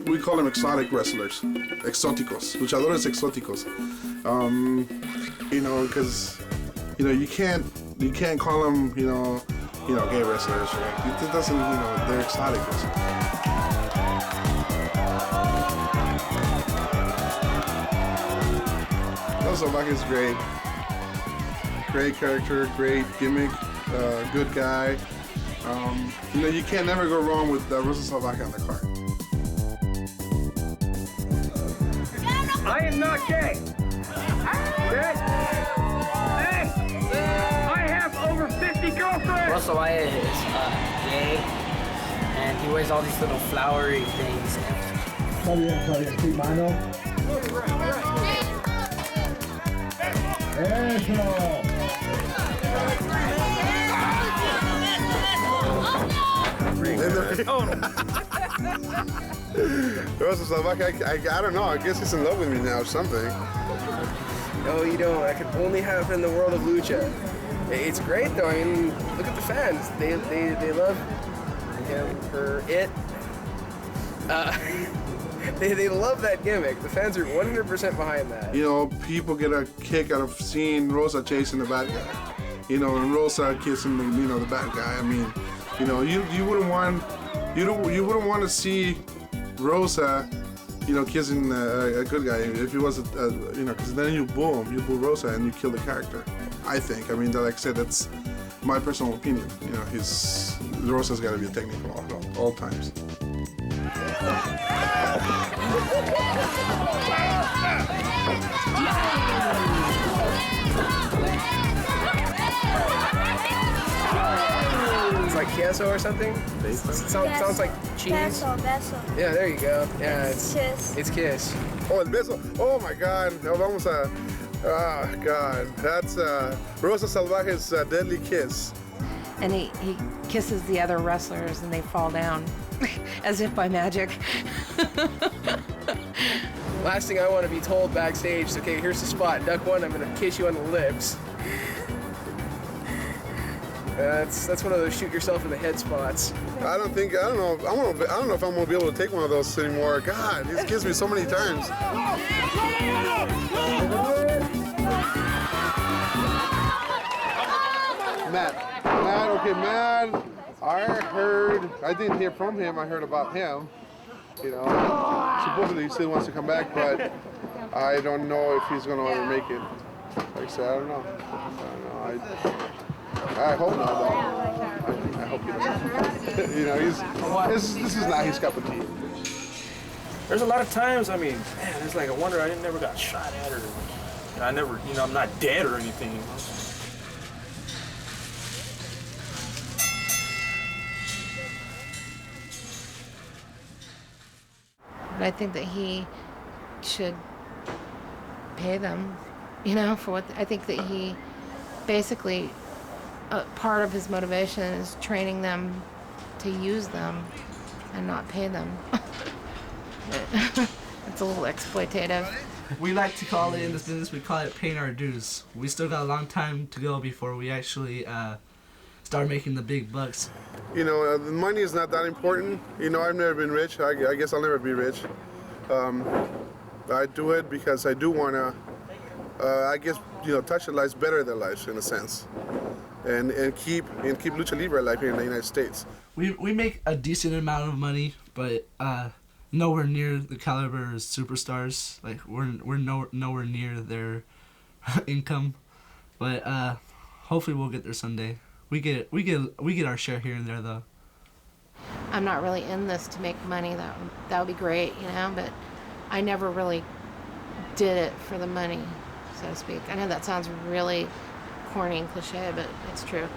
We call them exotic wrestlers, exóticos, luchadores exóticos. Because you can't call them gay wrestlers. It doesn't, they're exotic wrestlers. Rosa Salvaje is great. Great character, great gimmick, good guy. You can't never go wrong with Rosa Salvaje on the card. I am not gay. Okay? Hey! I have over 50 girlfriends! Russell Wyatt is gay, and he wears all these little flowery things. Rosa Salvaje, I don't know. I guess he's in love with me now or something. No, you don't. That could only happen in the world of Lucha. It's great though. Look at the fans. They love him, her, it. They love that gimmick. The fans are 100% behind that. People get a kick out of seeing Rosa chasing the bad guy. And Rosa kissing the bad guy. You wouldn't want to see Rosa, kissing a good guy if he was because then you boo Rosa and you kill the character. I think. Like I said, that's my personal opinion. Rosa's got to be a technical all times. It's like queso or something? Sounds like cheese. Beso. Yeah, there you go. Yeah, it's kiss. Oh, el beso. Oh my God. Vamos a. Oh God. That's Rosa Salvaje's deadly kiss. And he kisses the other wrestlers and they fall down as if by magic. Last thing I want to be told backstage is, okay, here's the spot. Duck one, I'm gonna kiss you on the lips. That's one of those shoot yourself in the head spots. I don't know if I'm gonna be able to take one of those anymore. God, he's kissed me so many times. Matt, I didn't hear from him, I heard about him. Supposedly he still wants to come back, but I don't know if he's gonna ever make it. Like I said, I don't know. I hope not, though. I hope he doesn't. This is not his cup of tea. There's a lot of times, it's like I wonder I never got shot at or I never, I'm not dead or anything. But I think that he should pay them You know, for what I think that he basically part of his motivation is training them to use them and not pay them. It's a little exploitative. We like to call it in this business, we call it paying our dues. We still got a long time to go before we actually start making the big bucks. You know, the money is not that important. You know, I've never been rich. I guess I'll never be rich. I do it because I do want to, I guess, you know, touch the lives, better their lives in a sense. And keep Lucha Libre alive here in the United States. We make a decent amount of money, but nowhere near the caliber of superstars. Like we're nowhere near their income, but hopefully we'll get there someday. We get our share here and there though. I'm not really in this to make money. That would be great, you know, but I never really did it for the money, so to speak. I know that sounds really corny and cliche, but it's true.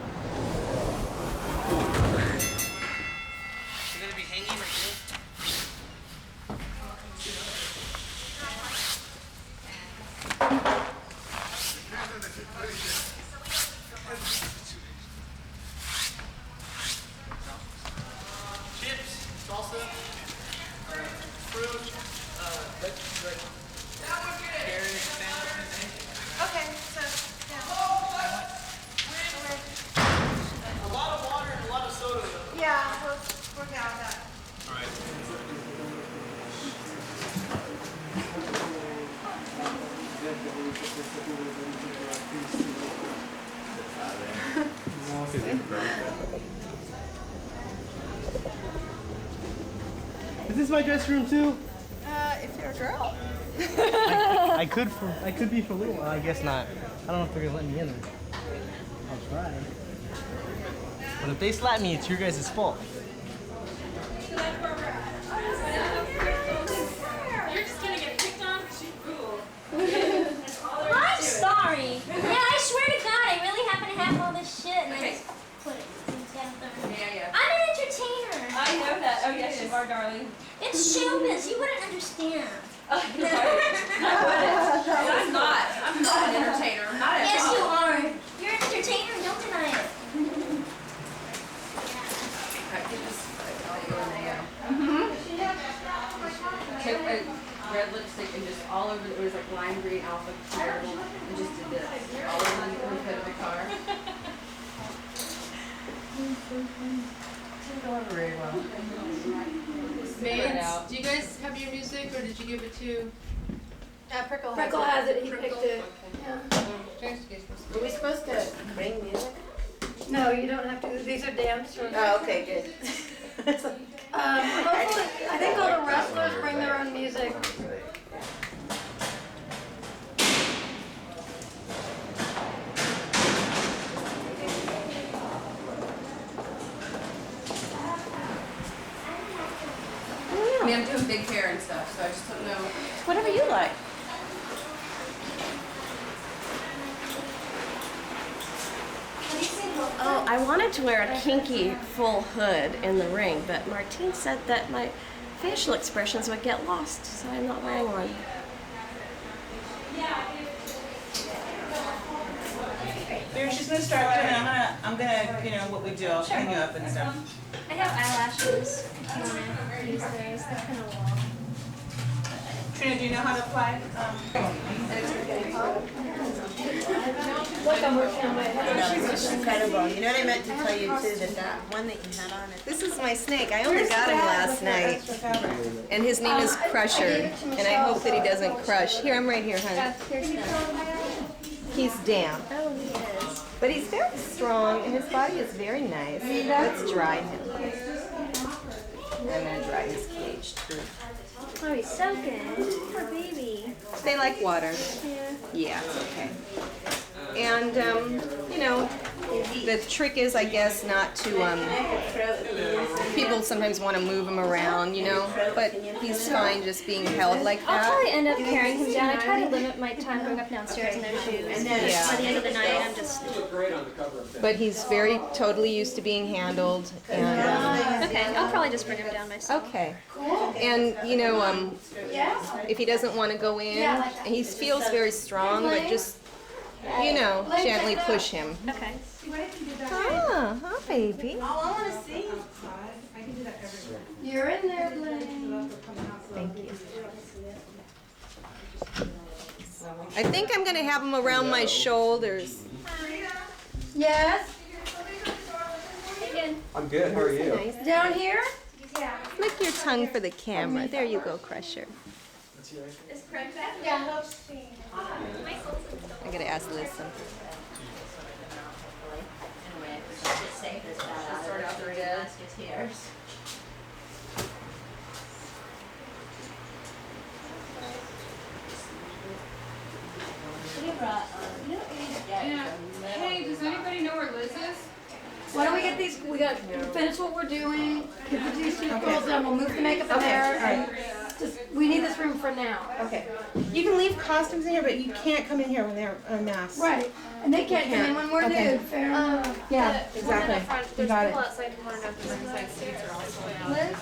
Is this my dressing room too? If you're a girl. I could be for a little while. I guess not. I don't know if they're gonna let me in there. I'll try. But if they slap me, it's your guys' fault. You're just gonna get picked on because you're cool. I'm sorry. Yeah, I swear to God, I really happen to have all this shit and I just put it together. Yeah. I'm an entertainer. I know that. Oh yes, you are, darling. It's showbiz. You wouldn't understand. Oh, you're right. I'm not. I'm not an entertainer. I'm not. Yes, you are. You're an entertainer. Don't deny it. Took a red lipstick and just all over. It was like lime green, alpha, terrible, and just did this all over the hood of the car. Didn't go over very well. Maids, do you guys have your music, or did you give it to? Prickle has it. He picked it. Yeah. Were we supposed to bring music? No, you don't have to. These are dance shows. Oh, okay, good. Hopefully, I think all the wrestlers bring their own music. I mean, I'm doing big hair and stuff, so I just don't know. Whatever you like. Oh, I wanted to wear a kinky full hood in the ring, but Martine said that my facial expressions would get lost, so I'm not wearing one. She's gonna start doing it. I'm gonna, you know, what we do. I'll hang you up and stuff. I have eyelashes. If you want to use those, they're kind of long. Trina, do you know how to apply? Look, I'm working on my head. This is incredible. You know what I meant to tell you too, that one that you had on it. This is my snake. I only got him last night. And his name is Crusher. And I hope that he doesn't crush. Here, I'm right here, honey. He's damp. Oh, he is. But he's very strong and his body is very nice. Let's dry him. I'm gonna dry his cage too. Oh, he's so good. Poor baby. They like water. Yeah. Yeah, it's okay. And, you know, the trick is, I guess, not to, people sometimes want to move him around, you know, but he's fine just being held like that. I'll probably end up carrying him down. I try to limit my time going up downstairs in their shoes. Yeah. By the end of the night, I'm just but he's very totally used to being handled. And Okay, I'll probably just bring him down myself. okay, and you know, if he doesn't want to go in, he feels very strong, but just you know, gently push him. Okay. Ah, huh, baby. Oh, I want to see. You're in there, Blaine. Thank you. I think I'm gonna have him around my shoulders. Yes? I'm good. How are you? Nice. Down here? Flick your tongue for the camera. There you go, Crusher. Is Craig back? Yeah. I gotta ask Liz something. Hey, does anybody know where Liz is? Why don't we get these, we got, finish what we're doing, get these two girls done, we'll move the makeup in there, and just, we need this room for now. Okay. You can leave costumes in here, but you can't come in here when they're unmasked. Right, and they can't come in when we're nude, fair enough. Yeah, exactly. You got it. outside who want to know if the ringside seats are also out. Liz?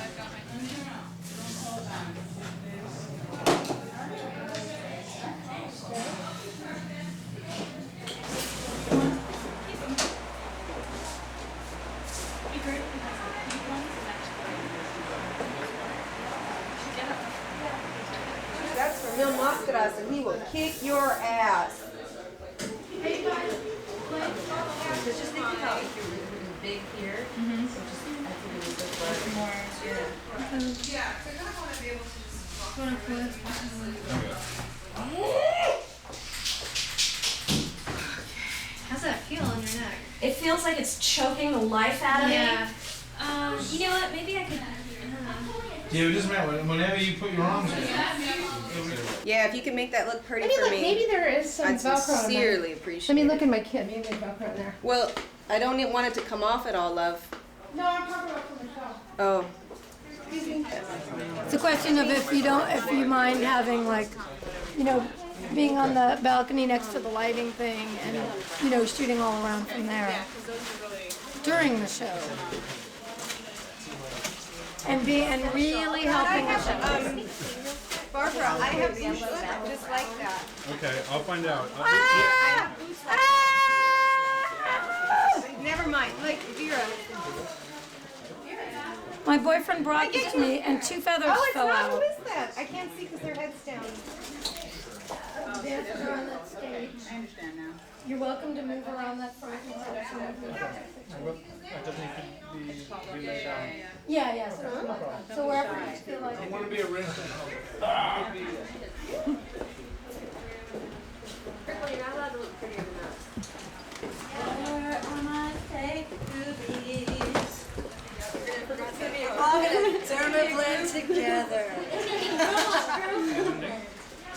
That's from Mil Máscaras, and he will kick your ass. So just think how if you're really big here, so just I think it was like more. Yeah, so I kind of want to be able to just walk How's that feel on your neck? It feels like it's choking the life out of me. Yeah. You know what? Maybe I could. Yeah, it doesn't matter. Whenever you put your arms in. Yeah, if you can make that look pretty Maybe, for look, me. maybe there is some I'd Velcro in there. sincerely appreciate Let me it. look at my kit. Maybe there's Velcro in there. Well, I don't want it to come off at all, love. No, I'm talking about for myself. Oh. It's a question of if you mind having like, you know, being on the balcony next to the lighting thing and, you know, shooting all around from there during the show. And really helping the show. Barbara, I have some just like that. Okay, I'll find out. Never mind. Like, Vera. My boyfriend brought this to me and two feathers fell out. Who is that? I can't see because their head's down. Dancers are on that stage. I understand now. You're welcome to move around that front and set some of your Yeah, so wherever you feel like. I want to be a wrestler. You're not allowed to look prettier than that. We're all gonna blend together.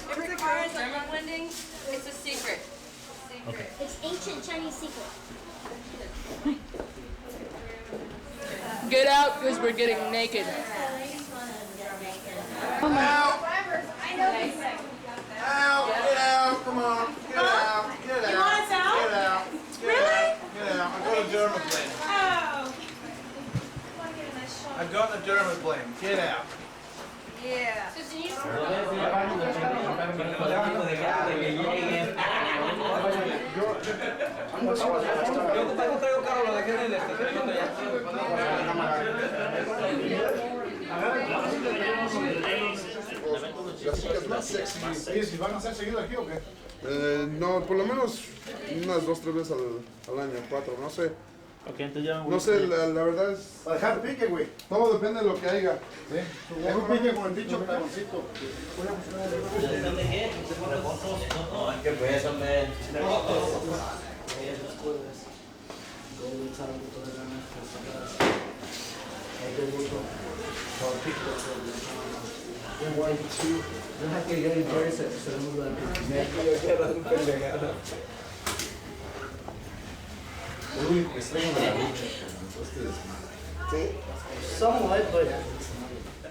If the car is thermal blending, it's a secret. Okay. It's ancient Chinese secret. Get out, because we're getting naked. I know. Out, get out, come on, get out, get out. You want us out? Get out. Really? Get out. I got a dermaplane. Oh. I got a dermaplane. Get out. Yeah. So do you? ¿Van a hacer seguido aquí o qué? No, por lo menos unas 2-3 veces al año, 4, no sé. Okay, entonces ya. No sé, la verdad es... Para dejar pique, güey. Todo depende de lo que haya. Sí. Es un pique con el bicho pegoncito. ¿Qué pues, hombre? Somewhat, but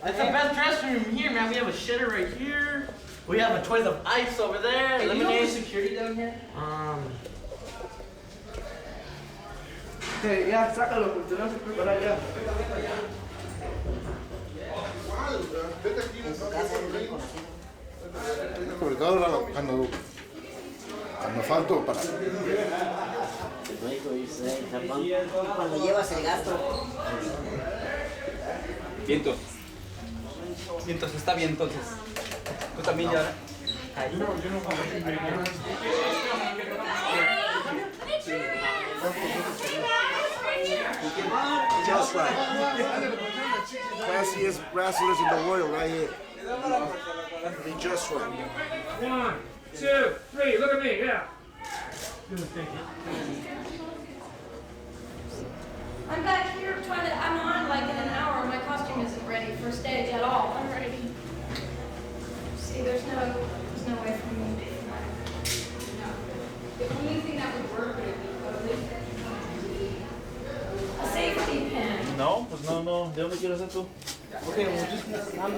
it's the best dressing room here, man. We have a shitter right here. We have a Toys of Ice over there. Hey, Lemonade. security down here? Okay, ya, sácalo, pues tenemos que preparar ya. Sobre todo cuando falto para. Cuando llevas el gasto. Vientos. Vientos, está bien entonces. Tú también ya. Just right. Classiest wrestlers in the world right here. They just right. 1, 2, 3. Look at me. Yeah. I'm back here trying to, I'm on like in an hour. My costume isn't ready for stage at all. I'm ready. See, there's no way for me. The only thing that would work would be A safety pin. No, pues no. ¿De dónde quieres hacer tú? Okay, well, just I'm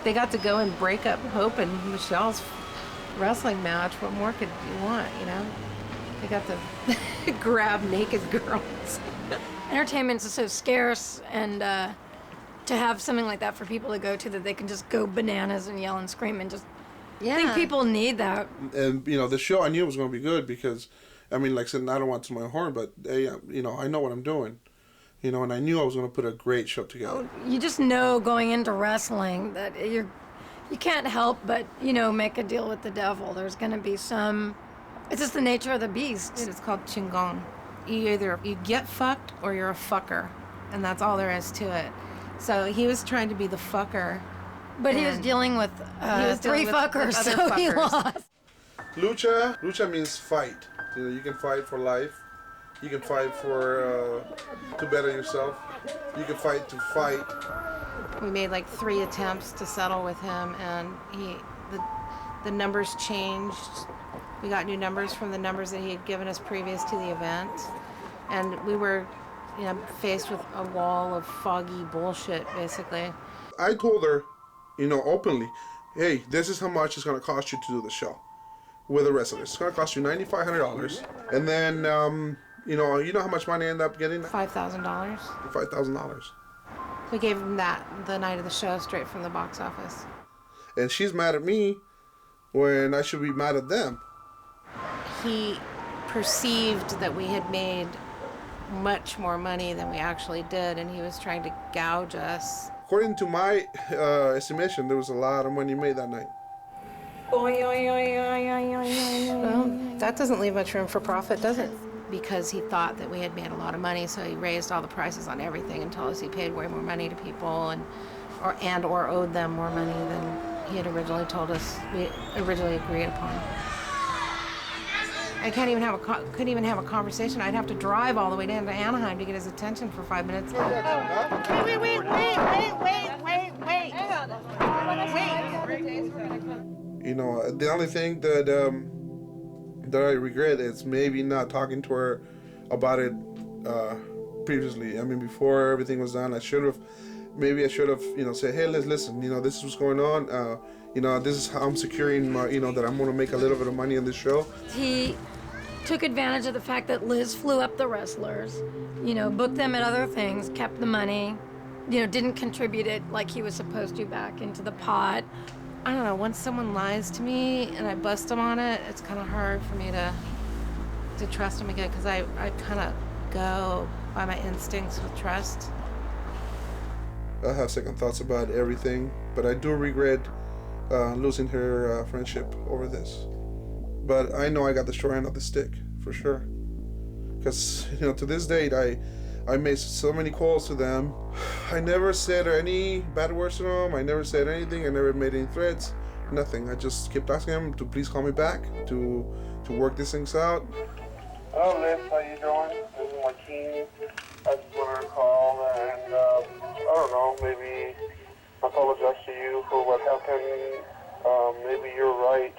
They got to go and break up Hope and Michelle's wrestling match. What more could you want, you know? They got to grab naked girls. Entertainment is so scarce, and to have something like that for people to go to, that they can just go bananas and yell and scream and just I think people need that. And, you know, the show I knew was going to be good because, I mean, like I said, I don't want to my horn, but, you know, I know what I'm doing. You know, and I knew I was going to put a great show together. You just know going into wrestling that you can't help but, you know, make a deal with the devil. There's going to be some, it's just the nature of the beast. It's called Qigong. You get fucked or you're a fucker, and that's all there is to it. So he was trying to be the fucker. But he was dealing with three fuckers, so he lost. Lucha means fight. You know, you can fight for life. You can fight for to better yourself. You can fight to fight. We made like 3 attempts to settle with him, and the numbers changed. We got new numbers from the numbers that he had given us previous to the event, and we were, you know, faced with a wall of foggy bullshit, basically. I told her, you know, openly, hey, this is how much it's going to cost you to do the show with the wrestlers. It's going to cost you $9,500, and then. You know how much money I ended up getting? $5,000. $5,000. We gave him that the night of the show straight from the box office. And she's mad at me when I should be mad at them. He perceived that we had made much more money than we actually did, and he was trying to gouge us. According to my estimation, there was a lot of money made that night. Well, that doesn't leave much room for profit, does it? Because he thought that we had made a lot of money, so he raised all the prices on everything and told us he paid way more money to people or owed them more money than he had originally told us we originally agreed upon. I couldn't even have a conversation. I'd have to drive all the way down to Anaheim to get his attention for 5 minutes. Wait. You know, the only thing that I regret is maybe not talking to her about it previously. I mean, before everything was done, I should have, you know, said, hey, listen, you know, this is what's going on. You know, this is how I'm securing my, you know, that I'm going to make a little bit of money on this show. He took advantage of the fact that Liz flew up the wrestlers, you know, booked them at other things, kept the money, you know, didn't contribute it like he was supposed to back into the pot. I don't know, once someone lies to me and I bust them on it, it's kind of hard for me to trust them again, because I kind of go by my instincts with trust. I have second thoughts about everything, but I do regret losing her friendship over this. But I know I got the short end of the stick, for sure. Because, you know, to this date, I made so many calls to them. I never said any bad words to them. I never said anything. I never made any threats. Nothing. I just kept asking them to please call me back to work these things out. Hello, Liz. How you doing? This is Joaquin. I just wanted to call and, I don't know, maybe apologize to you for what happened. Maybe you're right.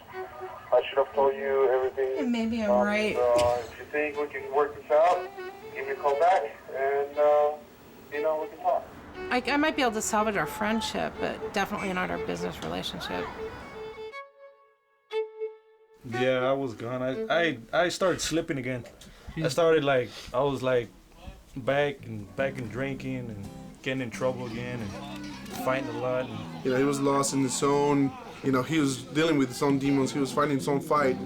I should have told you everything. Maybe I'm right. If you think we can work this out, give me a call back, and, you know, we can talk. I might be able to salvage our friendship, but definitely not our business relationship. Yeah, I was gone. I started slipping again. I started I was back and drinking and getting in trouble again and fighting a lot. And, you know, he was lost in his own, you know, he was dealing with his own demons. He was fighting his own fight,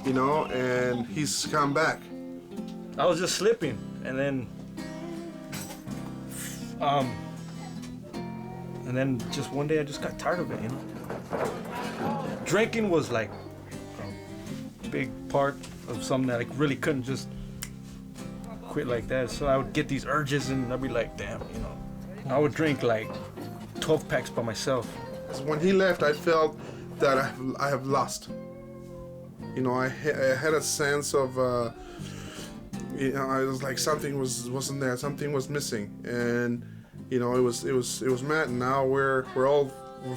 you know, and he's come back. I was just slipping, and then just one day I just got tired of it, you know. Drinking was like a big part of something that I really couldn't just quit like that. So I would get these urges and I'd be like, damn, you know. I would drink like 12 packs by myself. When he left, I felt that I have lost. You know, I had a sense of, you know, I was like something wasn't there, something was missing, and you know, it was Matt, and now we're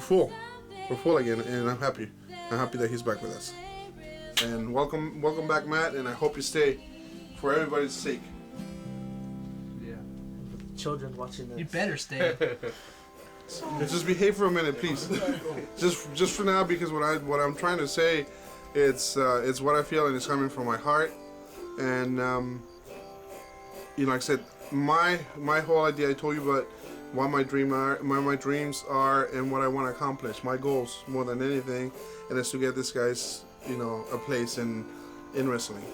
full again, and I'm happy that he's back with us. And welcome back, Matt, and I hope you stay for everybody's sake. Yeah, children watching this. You better stay. Just behave for a minute, please. just for now, because what I'm trying to say, it's what I feel and it's coming from my heart. And you know, like I said, my whole idea. I told you about what my dreams are, and what I want to accomplish. My goals, more than anything, and is to get this guy's, you know, a place in wrestling.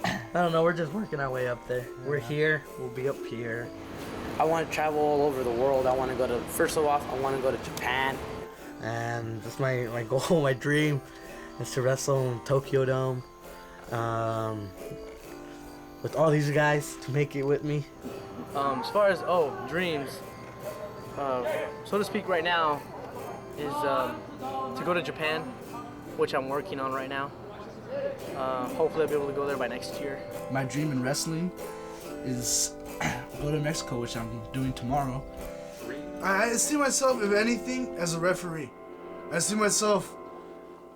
I don't know. We're just working our way up there. We're here. We'll be up here. I want to travel all over the world. I want to go to, first of all, I want to go to Japan. And that's my goal, my dream, is to wrestle in Tokyo Dome. With all these guys to make it with me. As far as, dreams, so to speak right now, is to go to Japan, which I'm working on right now. Hopefully I'll be able to go there by next year. My dream in wrestling is go to Mexico, which I'm doing tomorrow. I see myself, if anything, as a referee. I see myself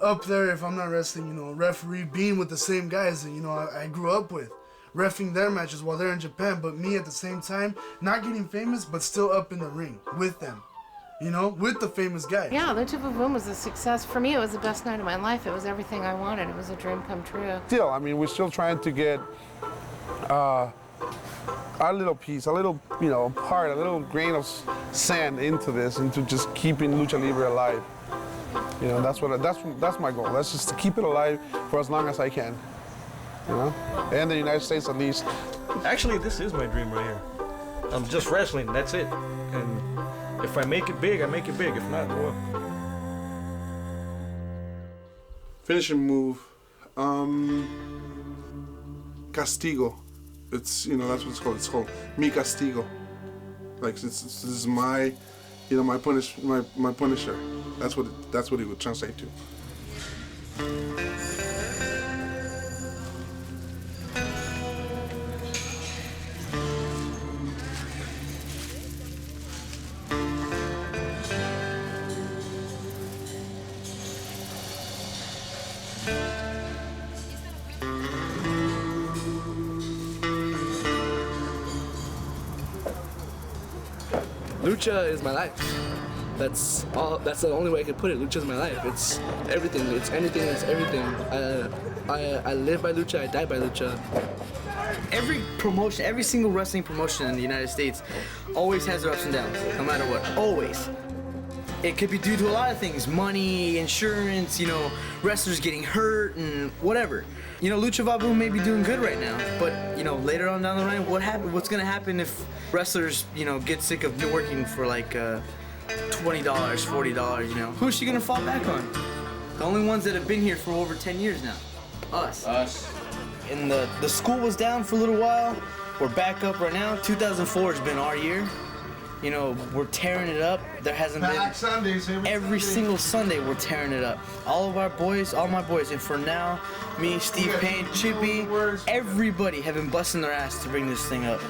up there, if I'm not wrestling, you know, a referee, being with the same guys that, you know, I grew up with. Reffing their matches while they're in Japan, but me at the same time, not getting famous, but still up in the ring with them. You know, with the famous guys. Yeah, Lucha Boom was a success. For me, it was the best night of my life. It was everything I wanted. It was a dream come true. Still, I mean, we're still trying to get our little piece, a little, you know, part, a little grain of sand into this, into just keeping Lucha Libre alive. You know, that's my goal. That's just to keep it alive for as long as I can. You know, and the United States at least. Actually, this is my dream right here. I'm just wrestling. That's it. And if I make it big, I make it big. If not, well. Finishing move, Castigo. It's, you know, that's what it's called. It's called Mi Castigo. Like this is my, you know, my Punisher. That's what it would translate to. Lucha is my life. That's the only way I can put it. Lucha is my life. It's everything. It's anything. It's everything. I live by Lucha. I die by Lucha. Every promotion, every single wrestling promotion in the United States always has their ups and downs, no matter what. Always. It could be due to a lot of things. Money, insurance, you know, wrestlers getting hurt and whatever. You know, Lucha Vabu may be doing good right now, but, you know, later on down the line, what's going to happen if wrestlers, you know, get sick of working for like $20, $40, you know? Who's she going to fall back on? The only ones that have been here for over 10 years now. Us. And the school was down for a little while. We're back up right now. 2004 has been our year. You know, we're tearing it up. There hasn't been Sundays, every single Sunday we're tearing it up. All my boys, and for now, me, Steve Payne, Chippy, everybody have been busting their ass to bring this thing up.